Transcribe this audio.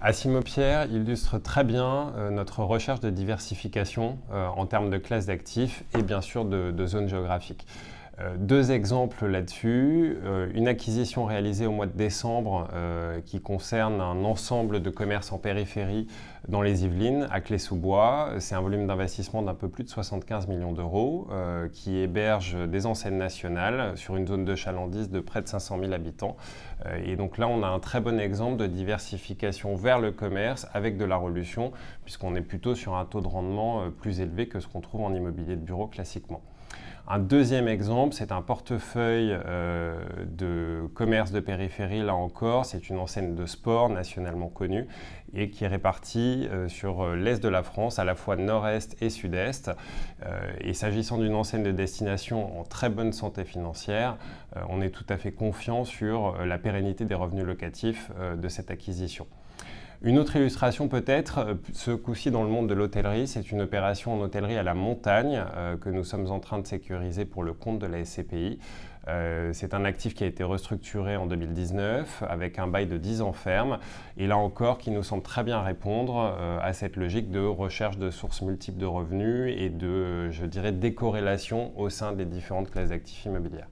Asimo-Pierre illustre très bien notre recherche de diversification en termes de classes d'actifs et bien sûr de zones géographiques. Deux exemples là-dessus, une acquisition réalisée au mois de décembre qui concerne un ensemble de commerces en périphérie dans les Yvelines, à Clé-sous-Bois. C'est un volume d'investissement d'un peu plus de 75 millions d'euros qui héberge des enseignes nationales sur une zone de chalandise de près de 500 000 habitants. Et donc là, on a un très bon exemple de diversification vers le commerce avec de la relution, puisqu'on est plutôt sur un taux de rendement plus élevé que ce qu'on trouve en immobilier de bureau classiquement. Un deuxième exemple, c'est un portefeuille de commerce de périphérie, là encore, c'est une enseigne de sport nationalement connue et qui est répartie sur l'est de la France, à la fois nord-est et sud-est. Et s'agissant d'une enseigne de destination en très bonne santé financière, on est tout à fait confiant sur la pérennité des revenus locatifs de cette acquisition. Une autre illustration peut-être, ce coup-ci dans le monde de l'hôtellerie, c'est une opération en hôtellerie à la montagne que nous sommes en train de sécuriser pour le compte de la SCPI. C'est un actif qui a été restructuré en 2019 avec un bail de 10 ans ferme et là encore qui nous semble très bien répondre à cette logique de recherche de sources multiples de revenus et de, je dirais, décorrélation au sein des différentes classes d'actifs immobilières.